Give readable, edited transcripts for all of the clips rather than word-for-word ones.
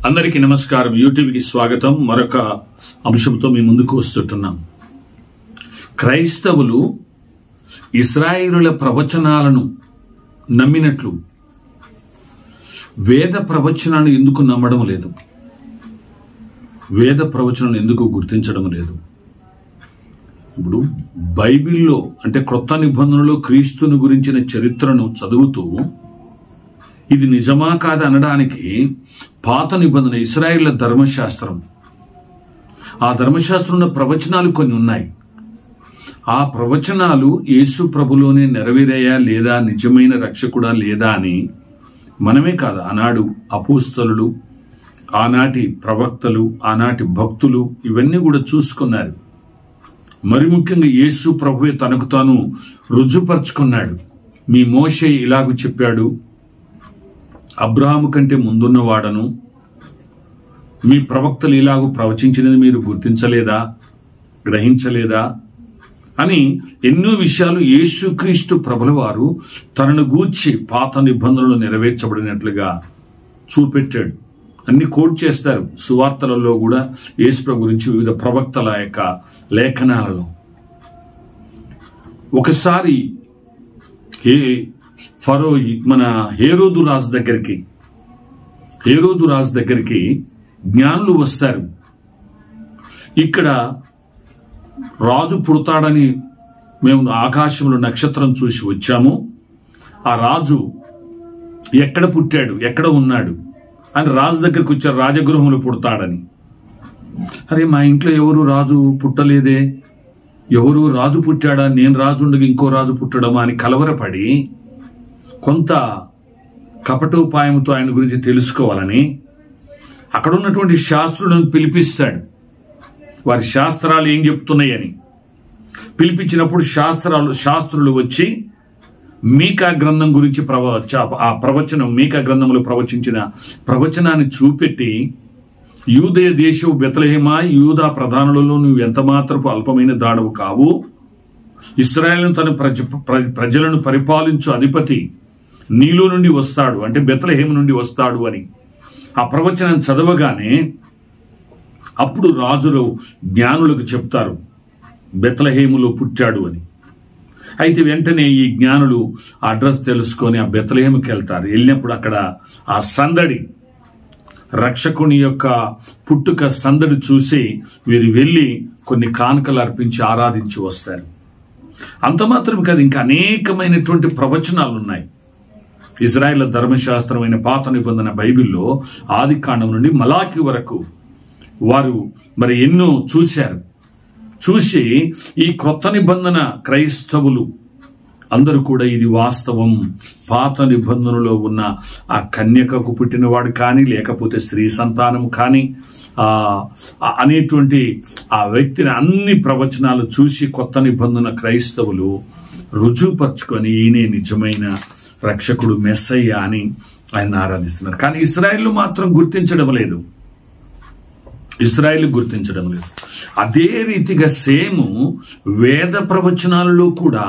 అందరికీ నమస్కారం. యూట్యూబ్కి స్వాగతం. మరొక అంశంతో మీ ముందుకు వస్తుంటున్నాం. క్రైస్తవులు ఇశ్రాయేలుల ప్రవచనాలను నమ్మినట్లు వేద ప్రవచనాన్ని ఎందుకు నమ్మడం లేదు? వేద ప్రవచనాలను ఎందుకు గుర్తించడం లేదు? ఇప్పుడు బైబిల్లో అంటే క్రొత్త నిబంధనలో క్రీస్తుని గురించిన చరిత్రను చదువుతూ ఇది నిజమా కాదా అనడానికి పాత నిబంధన ఇశ్రాయేళ్ల ధర్మశాస్త్రం, ఆ ధర్మశాస్త్రంలో ప్రవచనాలు కొన్ని ఉన్నాయి. ఆ ప్రవచనాలు యేసు ప్రభులోనే నెరవేరాయా లేదా, నిజమైన రక్షకుడా లేదా అని మనమే కాదు, ఆనాడు అపోస్తలులు, ఆనాటి ప్రవక్తలు, ఆనాటి భక్తులు ఇవన్నీ కూడా చూసుకున్నారు. మరి ముఖ్యంగా యేసు ప్రభువే తనకు తాను రుజుపరుచుకున్నాడు. మీ మోషే ఇలాగూ చెప్పాడు, అబ్రాహాము కంటే ముందున్నవాడను, మీ ప్రవక్తలు ఇలాగూ ప్రవచించినది మీరు గుర్తించలేదా, గ్రహించలేదా అని ఎన్నో విషయాలు యేసుక్రీస్తు ప్రభుల వారు తనను గూర్చి పాత నిబంధనలు నెరవేర్చబడినట్లుగా చూపెట్టాడు. అన్ని కోట్ చేస్తారు సువార్తలలో కూడా యేసు ప్రభు గురించి వివిధ ప్రవక్తల యొక్క లేఖనాలలో. ఒకసారి ఫరో మన హేరోదు రాజు దగ్గరికి జ్ఞానులు వస్తారు. ఇక్కడ రాజు పుడతాడని మేము ఆకాశంలో నక్షత్రం చూసి వచ్చాము, ఆ రాజు ఎక్కడ పుట్టాడు, ఎక్కడ ఉన్నాడు అని రాజు దగ్గరికి వచ్చారు. రాజగృహంలో పుడతాడని. అరే, మా ఇంట్లో ఎవరు రాజు పుట్టలేదే, ఎవరు రాజు పుట్టాడా, నేను రాజు ఉండగా ఇంకో రాజు పుట్టడమా అని కలవరపడి కొంత కపటోపాయంతో ఆయన గురించి తెలుసుకోవాలని అక్కడ ఉన్నటువంటి శాస్త్రులను పిలిపిస్తాడు. వారి శాస్త్రాలు ఏం చెప్తున్నాయని పిలిపించినప్పుడు శాస్త్రులు వచ్చి మీకా గ్రంథం గురించి మీకా గ్రంథంలో ప్రవచించిన ప్రవచనాన్ని చూపెట్టి, యూదయ దేశపు బెత్లెహేమా, యూదా ప్రధానులలో నువ్వు ఎంత మాత్రపు అల్పమైన దాడవు కావు, ఇశ్రాయేలును తన ప్రజలను పరిపాలించు అధిపతి నీలో నుండి వస్తాడు, అంటే బెత్లెహేము నుండి వస్తాడు అని ఆ ప్రవచనం చదవగానే అప్పుడు రాజులు జ్ఞానులకు చెప్తారు బెత్లెహేములో పుట్టాడు అని. అయితే వెంటనే ఈ జ్ఞానులు అడ్రస్ తెలుసుకొని ఆ బెత్లెహేముకి వెళ్తారు. వెళ్ళినప్పుడు అక్కడ ఆ సందడి, రక్షకుని యొక్క పుట్టుక సందడి చూసి వీరు వెళ్ళి కొన్ని కానుకలు అర్పించి ఆరాధించి వస్తారు. అంత మాత్రమే కాదు, ఇంకా అనేకమైనటువంటి ప్రవచనాలు ఉన్నాయి. ఇశ్రాయేల్ ధర్మశాస్త్రమైన పాత నిబంధన బైబిల్లో ఆది కాండం నుండి మలాకి వరకు వారు మరి ఎన్నో చూశారు. చూసి ఈ క్రొత్త నిబంధన క్రైస్తవులు అందరూ కూడా ఇది వాస్తవం, పాత నిబంధనలో ఉన్న ఆ కన్యకకు పుట్టినవాడు కానీ, లేకపోతే స్త్రీ సంతానం కానీ అనేటువంటి ఆ వ్యక్తిని అన్ని ప్రవచనాలు చూసి కొత్త నిబంధన క్రైస్తవులు రుజువుపరుచుకొని ఈయనే నిజమైన రక్షకుడు, మెస్సయ్య అని ఆయన ఆరాధిస్తున్నారు. కానీ ఇశ్రాయేలు మాత్రం గుర్తించడం లేదు. అదే రీతిగా సేము వేద ప్రవచనాలలో కూడా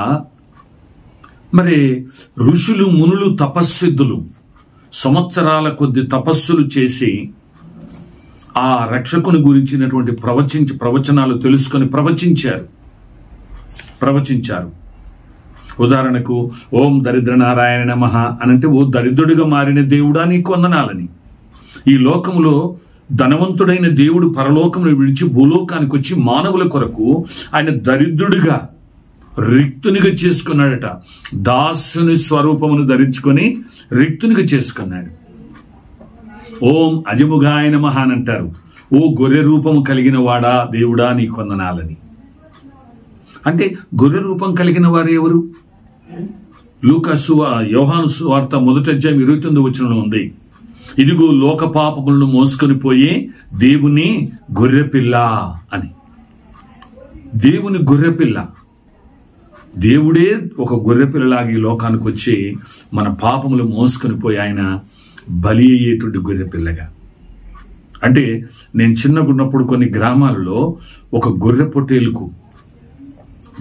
మరి ఋషులు, మునులు, తపస్సిద్ధులు సంవత్సరాల కొద్ది తపస్సులు చేసి ఆ రక్షకుని గురించినటువంటి ప్రవచనాలు తెలుసుకొని ప్రవచించారు. ఉదాహరణకు ఓం దరిద్ర నారాయణ నమః అనంటే, ఓ దరిద్రుడిగా మారిన దేవుడా నీకు వందనాలని. ఈ లోకములో ధనవంతుడైన దేవుడు పరలోకమును విడిచి భూలోకానికి వచ్చి మానవుల కొరకు ఆయన దరిద్రుడిగా, రిక్తునిగా చేసుకున్నాడట. దాసుని స్వరూపమును ధరించుకొని రిక్తునిగా చేసుకున్నాడు. ఓం అజముగాయ నమః అని అంటారు. ఓ గొర్రె రూపము కలిగిన వాడా దేవుడా నీకు వందనాలని. అంటే గొర్రె రూపం కలిగిన వారు ఎవరు? యోహాను సువార్త 1వ అధ్యాయం 29వ వచనంలో ఉంది, ఇదిగో లోక పాపములను మోసుకొని పోయే దేవుని గొర్రెపిల్ల అని. దేవుని గొర్రెపిల్ల, దేవుడే ఒక గొర్రెపిల్లలాగా ఈ లోకానికి వచ్చి మన పాపములు మోసుకొని పోయి ఆయన బలి అయ్యేటువంటి గొర్రెపిల్లగా. అంటే నేను చిన్నగా ఉన్నప్పుడు కొన్ని గ్రామాలలో ఒక గొర్రె పొట్టేలుకు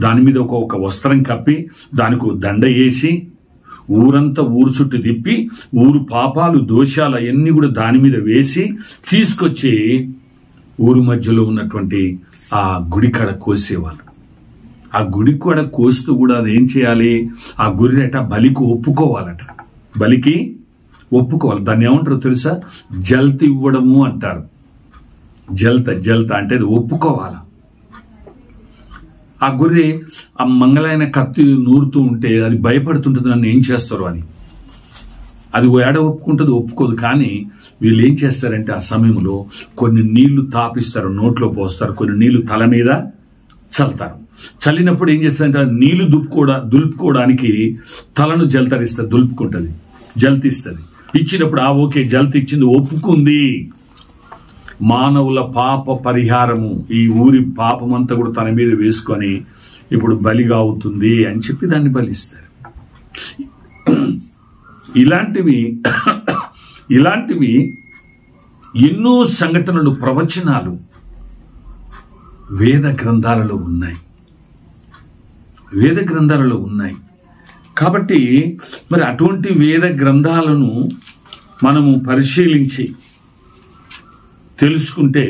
దాని మీద ఒక వస్త్రం కప్పి దానికి దండ వేసి ఊరంతా ఊరు చుట్టూ తిప్పి ఊరు పాపాలు దోషాలు అవన్నీ కూడా దాని మీద వేసి తీసుకొచ్చి ఊరు మధ్యలో ఉన్నటువంటి ఆ గుడి కాడ కోసేవాళ్ళు. ఆ గుడి కాడ కోస్తూ కూడా అదేం చేయాలి, ఆ గురినట బలికి ఒప్పుకోవాలట. బలికి ఒప్పుకోవాలి. దాన్ని ఏమంటారు తెలుసా? జల్త ఇవ్వడము అంటారు. జల్త అంటే అది ఒప్పుకోవాల. ఆ గొర్రె ఆ మంగళైన కత్తి నూరుతూ ఉంటే అది భయపడుతుంటుంది, నన్ను ఏం చేస్తారు అని. అది ఏడ ఒప్పుకుంటుంది, ఒప్పుకోదు. కానీ వీళ్ళు ఏం చేస్తారంటే ఆ సమయంలో కొన్ని నీళ్లు తాపిస్తారు, నోట్లో పోస్తారు, కొన్ని నీళ్లు తల మీద చల్లుతారు. చల్లినప్పుడు ఏం చేస్తారంటే నీళ్లు దులుపుకోవడానికి తలను జల్తరిస్తుంది, దులుపుకుంటుంది, జల్తిస్తుంది. ఇచ్చినప్పుడు ఓకే జల్తి ఇచ్చింది, ఒప్పుకుంది. మానవుల పాప పరిహారము, ఈ ఊరి పాపమంతా కూడా తన మీద వేసుకొని ఇప్పుడు బలిగా అవుతుంది అని చెప్పి దాన్ని బలిస్తారు. ఇలాంటివి ఎన్నో సంఘటనలు, ప్రవచనాలు వేద గ్రంథాలలో ఉన్నాయి. కాబట్టి మరి అటువంటి వేద గ్రంథాలను మనము పరిశీలించి తెలుసుకుంటే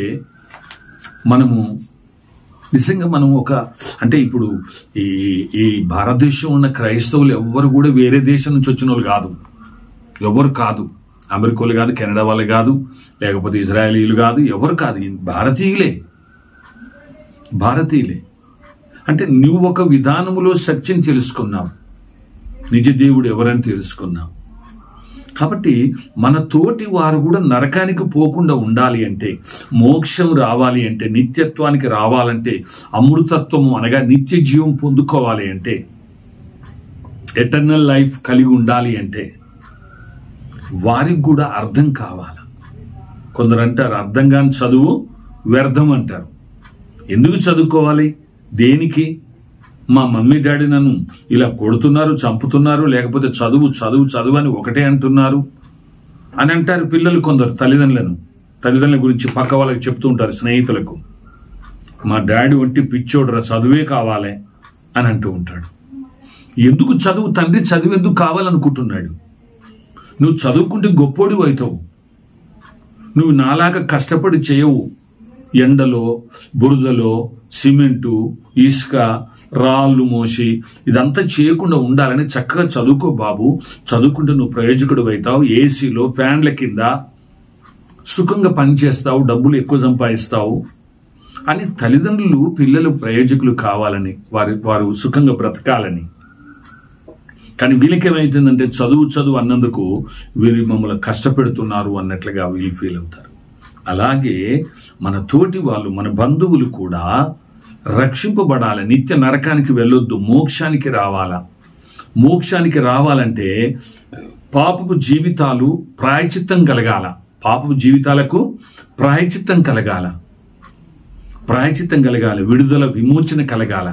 మనము నిజంగా మనం అంటే ఇప్పుడు ఈ భారతదేశం ఉన్న క్రైస్తవులు ఎవ్వరు కూడా వేరే దేశం నుంచి వచ్చిన వాళ్ళు కాదు, ఎవరు కాదు. అమెరికాలు కాదు, కెనడా వాళ్ళు కాదు, లేకపోతే ఇజ్రాయేలీలు కాదు, ఎవరు కాదు, భారతీయులే. అంటే నువ్వు ఒక విధానములో సత్యం తెలుసుకున్నావు, నిజ దేవుడు ఎవరని తెలుసుకున్నావు. కాబట్టి మన తోటి వారు కూడా నరకానికి పోకుండా ఉండాలి అంటే, మోక్షం రావాలి అంటే, నిత్యత్వానికి రావాలంటే, అమృతత్వము అనగా నిత్య జీవం పొందుకోవాలి అంటే, ఎటర్నల్ లైఫ్ కలిగి ఉండాలి అంటే వారికి కూడా అర్థం కావాలి. కొందరు అంటారు అర్థం కాని చదువు వ్యర్థం అంటారు. ఎందుకు చదువుకోవాలి? దేనికి? మా మమ్మీ డాడీ నన్ను ఇలా కొడుతున్నారు, చంపుతున్నారు, లేకపోతే చదువు అని ఒకటే అంటున్నారు అని అంటారు పిల్లలు. కొందరు తల్లిదండ్రుల గురించి పక్క వాళ్ళకి చెప్తూ ఉంటారు, స్నేహితులకు. మా డాడీ వంటి పిచ్చోడురా, చదువే కావాలి అని అంటూ ఉంటాడు. ఎందుకు చదువు? తండ్రి చదువు ఎందుకు కావాలనుకుంటున్నాడు? నువ్వు చదువుకుంటే గొప్పోడివి అవుతావు. నువ్వు నాలాగా కష్టపడి చేయవు. ఎండలో, బురదలో, సిమెంటు, ఇసుక, రాళ్ళు మోసి ఇదంతా చేయకుండా ఉండాలని చక్కగా చదువుకో బాబు. చదువుకుంటే నువ్వు ప్రయోజకుడు అవుతావు. ఏసీలో, ఫ్యాన్ల కింద సుఖంగా పనిచేస్తావు, డబ్బులు ఎక్కువ సంపాదిస్తావు అని తల్లిదండ్రులు పిల్లలు ప్రయోజకులు కావాలని, వారు సుఖంగా బ్రతకాలని. కానీ వీళ్ళకేమైతుందంటే చదువు అన్నందుకు వీళ్ళు మమ్మల్ని కష్టపెడుతున్నారు అన్నట్లుగా వీళ్ళు ఫీల్ అవుతారు. అలాగే మన తోటి వాళ్ళు, మన బంధువులు కూడా రక్షింపబడాలి. నిత్య నరకానికి వెళ్ళొద్దు, మోక్షానికి రావాలా. మోక్షానికి రావాలంటే పాపపు జీవితాలు ప్రాయచిత్తం కలగాల. పాపపు జీవితాలకు ప్రాయచిత్తం కలగాలి, విడుదల, విమోచన కలగాల.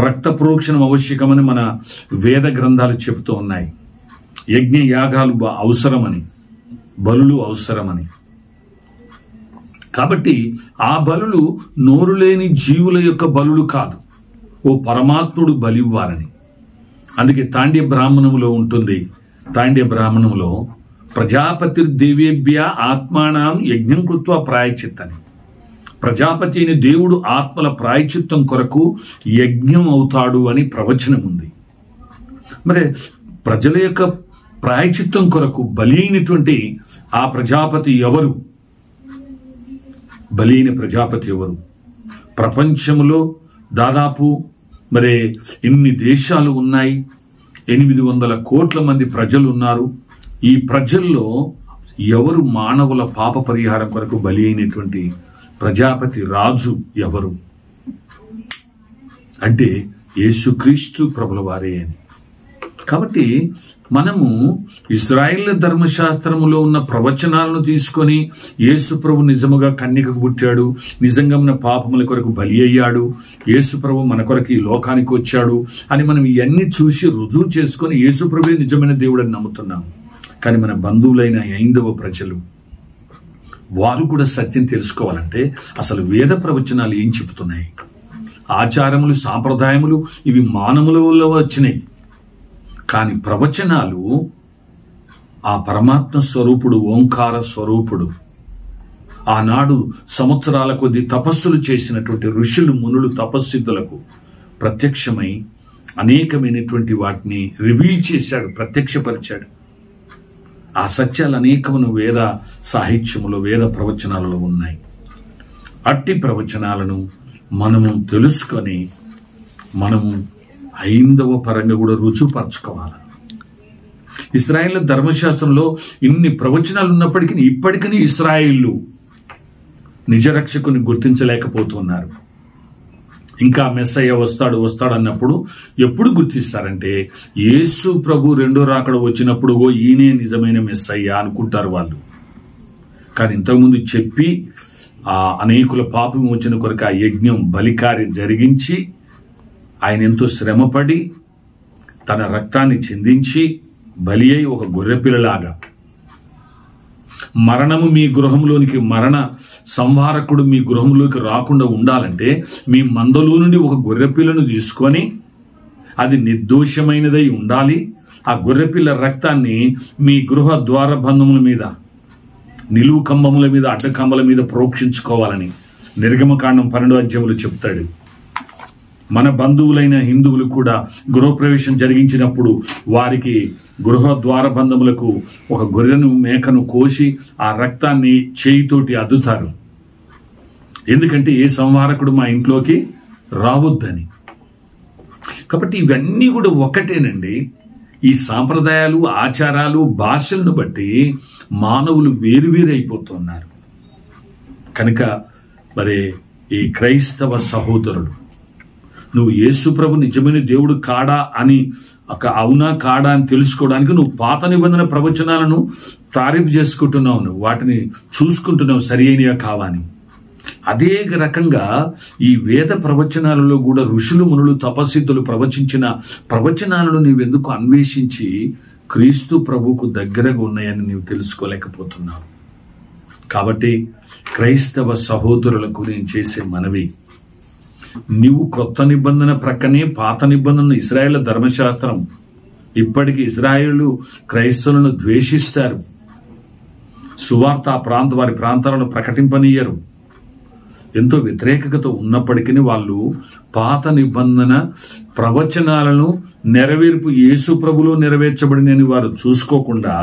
రక్త ప్రోక్షణం ఆవశ్యకమని మన వేద గ్రంథాలు చెబుతూ ఉన్నాయి. యజ్ఞ యాగాలు అవసరమని, బలులు అవసరమని. కాబట్టి ఆ బలులు నోరు లేని జీవుల యొక్క బలులు కాదు, ఓ పరమాత్ముడు బలివ్వాలని. అందుకే తాండ్య బ్రాహ్మణములో ఉంటుంది. తాండ్య బ్రాహ్మణంలో ప్రజాపతిర్దేవేభ్య ఆత్మానాం యజ్ఞం కృత్వా ప్రాయచిత్తని. ప్రజాపతి అయిన దేవుడు ఆత్మల ప్రాయచిత్తం కొరకు యజ్ఞం అవుతాడు అని ప్రవచనం ఉంది. మరి ప్రజల యొక్క ప్రాయచిత్తం కొరకు బలి అయినటువంటి ఆ ప్రజాపతి ఎవరు? బలి అయిన ప్రజాపతి ఎవరు? ప్రపంచంలో దాదాపు మరి ఎన్ని దేశాలు ఉన్నాయి? 800 కోట్ల మంది ప్రజలు ఉన్నారు. ఈ ప్రజల్లో ఎవరు మానవుల పాప పరిహారం కొరకు బలి అయినటువంటి ప్రజాపతి రాజు ఎవరు అంటే యేసుక్రీస్తు ప్రభుల వారే అని. కాబట్టి మనము ఇశ్రాయేలు ధర్మశాస్త్రములో ఉన్న ప్రవచనాలను తీసుకొని యేసు ప్రభు నిజముగా కన్యకకు పుట్టాడు, నిజంగా మన పాపముల కొరకు బలి అయ్యాడు, యేసు ప్రభు మన కొరకు ఈ లోకానికి వచ్చాడు అని మనం ఇవన్నీ చూసి రుజువు చేసుకొని యేసు ప్రభువే నిజమైన దేవుడని నమ్ముతున్నాము. కానీ మన బంధువులైన హైందవ ప్రజలు వారు కూడా సత్యం తెలుసుకోవాలంటే అసలు వేద ప్రవచనాలు ఏం చెబుతున్నాయి? ఆచారములు, సాంప్రదాయములు ఇవి మానవుల వల్ల వచ్చినాయి, కానీ ప్రవచనాలు ఆ పరమాత్మ స్వరూపుడు, ఓంకార స్వరూపుడు, ఆనాడు సంవత్సరాల కొద్ది తపస్సులు చేసినటువంటి ఋషులు, మునులు, తపస్సిద్ధులకు ప్రత్యక్షమై అనేకమైనటువంటి వాటిని రివీల్ చేశాడు, ప్రత్యక్షపరిచాడు. ఆ సత్యాలు అనేకమును వేద సాహిత్యములో, వేద ప్రవచనాలలో ఉన్నాయి. అట్టి ప్రవచనాలను మనము తెలుసుకొని మనము హైందవ పరంగా కూడా రుజువుపరచుకోవాలి. ఇశ్రాయేల్ ధర్మశాస్త్రంలో ఇన్ని ప్రవచనాలు ఉన్నప్పటికీ ఇప్పటికీ ఇశ్రాయేలు నిజరక్షకుని గుర్తించలేకపోతున్నారు. ఇంకా మెస్సయ్య వస్తాడు అన్నప్పుడు ఎప్పుడు గుర్తిస్తారంటే యేసు ప్రభు రెండో రాకడ వచ్చినప్పుడు ఈయనే నిజమైన మెస్సయ్య అనుకుంటారు వాళ్ళు. కానీ ఇంతకుముందు చెప్పి అనేకుల పాపం వచ్చిన కొరకు ఆ యజ్ఞం, బలికార్యం జరిగించి ఆయన ఎంతో శ్రమపడి తన రక్తాన్ని చిందించి బలి అయి ఒక గొర్రెపిల్లలాగా, మరణము మీ గృహంలోనికి, మరణ సంహారకుడు మీ గృహంలోకి రాకుండా ఉండాలంటే మీ మందలో నుండి ఒక గొర్రెపిల్లను తీసుకొని అది నిర్దోషమైనదై ఉండాలి. ఆ గొర్రెపిల్ల రక్తాన్ని మీ గృహ ద్వారబంధముల మీద, నిలువు కంబముల మీద, అడ్డకంబల మీద ప్రోక్షించుకోవాలని నిర్గమకాండం 12వ అధ్యాయంలో చెప్తాడు. మన బంధువులైన హిందువులు కూడా గృహప్రవేశం జరిగించినప్పుడు వారికి గృహ ద్వారబంధములకు ఒక గొర్రెను, మేకను కోసి ఆ రక్తాన్ని చేయితోటి అద్దుతారు. ఎందుకంటే ఏ సంహారకుడు మా ఇంట్లోకి రావద్దని. కాబట్టి ఇవన్నీ కూడా ఒకటేనండి. ఈ సాంప్రదాయాలు, ఆచారాలు, భాషలను బట్టి మానవులు వేరువేరైపోతున్నారు. కనుక మరి ఈ క్రైస్తవ సహోదరుడు, నువ్వు యేసు ప్రభు నిజమైన దేవుడు కాడా అని, అవునా కాడా అని తెలుసుకోవడానికి నువ్వు పాత నిబంధన ప్రవచనాలను తారీఫ్ చేసుకుంటున్నావు, నువ్వు వాటిని చూసుకుంటున్నావు సరి అయినగా కావని. అదే రకంగా ఈ వేద ప్రవచనాలలో కూడా ఋషులు, మునులు, తపస్సిద్ధులు ప్రవచించిన ప్రవచనాలను నీవెందుకు అన్వేషించి క్రీస్తు ప్రభువుకు దగ్గరగా ఉన్నాయని నీవు తెలుసుకోలేకపోతున్నావు. కాబట్టి క్రైస్తవ సహోదరులకు నేను చేసే మనవి, నీవు క్రొత్త నిబంధన ప్రక్కనే పాత నిబంధన, ఇశ్రాయేల్ ధర్మశాస్త్రం, ఇప్పటికీ ఇశ్రాయేలు క్రైస్తవులను ద్వేషిస్తారు. సువార్త వారి ప్రాంతాలను ప్రకటింపనీయరు. ఎంతో వ్యతిరేకత ఉన్నప్పటికీ వాళ్ళు పాత నిబంధన ప్రవచనాలను నెరవేర్పు యేసు ప్రభులో నెరవేర్చబడినని వారు చూసుకోకుండా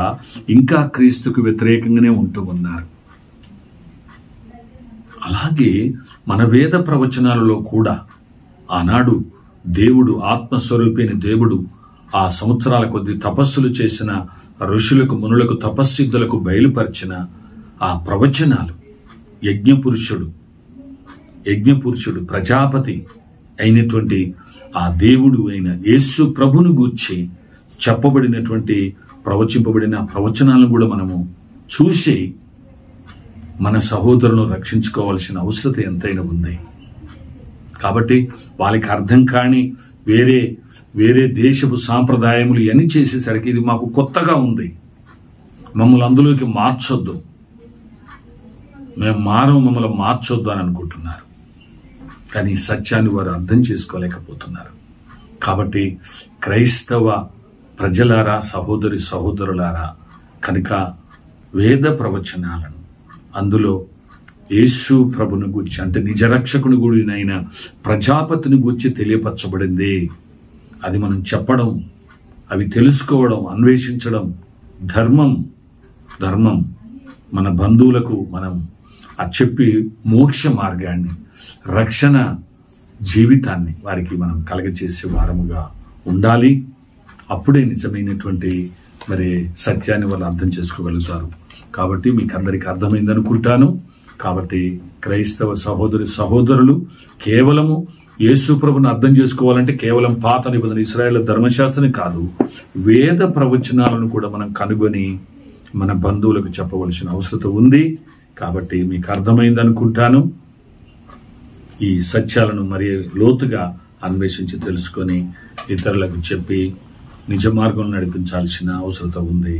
ఇంకా క్రీస్తుకు వ్యతిరేకంగానే ఉంటూ ఉన్నారు. అలాగే మన వేద ప్రవచనాలలో కూడా ఆనాడు దేవుడు, ఆత్మస్వరూపైన దేవుడు ఆ సంవత్సరాల కొద్ది తపస్సులు చేసిన ఋషులకు, మునులకు, తపస్సిద్ధులకు బయలుపరిచిన ఆ ప్రవచనాలు యజ్ఞపురుషుడు ప్రజాపతి అయినటువంటి ఆ దేవుడు అయిన యేసు ప్రభును గూర్చి చెప్పబడినటువంటి, ప్రవచింపబడిన ప్రవచనాలను కూడా మనము చూసి మన సహోదరులను రక్షించుకోవాల్సిన అవసరం ఎంతైనా ఉంది. కాబట్టి వాళ్ళకి అర్థం కాని వేరే దేశపు సాంప్రదాయములు ఇవన్నీ చేసేసరికి ఇది మాకు కొత్తగా ఉంది, మమ్మల్ని అందులోకి మార్చొద్దు, మమ్మల్ని మార్చొద్దు అని అనుకుంటున్నారు. కానీ ఈ సత్యాన్ని వారు అర్థం చేసుకోలేకపోతున్నారు. కాబట్టి క్రైస్తవ ప్రజలారా, సహోదరులారా, కనుక వేద ప్రవచనాలను, అందులో యేసు ప్రభుని గూర్చి, అంటే నిజరక్షకుని గుడినైన ప్రజాపతిని గూర్చి తెలియపరచబడింది. అది మనం చెప్పడం, అవి తెలుసుకోవడం, అన్వేషించడం ధర్మం. మన బంధువులకు మనం చెప్పి మోక్ష మార్గాన్ని, రక్షణ జీవితాన్ని వారికి మనం కలగచేసే వారముగా ఉండాలి. అప్పుడే నిజమైనటువంటి సత్యాన్ని వాళ్ళు అర్థం చేసుకోగలుగుతారు. కాబట్టి మీకు అందరికీ అర్థమైంది అనుకుంటాను. కాబట్టి క్రైస్తవ సహోదరులు కేవలము యేసు ప్రభుని అర్థం చేసుకోవాలంటే కేవలం పాత నిబంధన, ఇశ్రాయేల్ ధర్మశాస్త్రం కాదు, వేద ప్రవచనాలను కూడా మనం కనుగొని మన బంధువులకు చెప్పవలసిన అవసరం ఉంది. కాబట్టి మీకు అర్థమైంది అనుకుంటాను. ఈ సత్యాలను మరి లోతుగా అన్వేషించి తెలుసుకొని ఇతరులకు చెప్పి నిజ మార్గంలో నడిపించాల్సిన అవసరం ఉంది.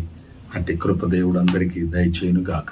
అంటే కృప దేవుడు అందరికీ దయచేయును గాక.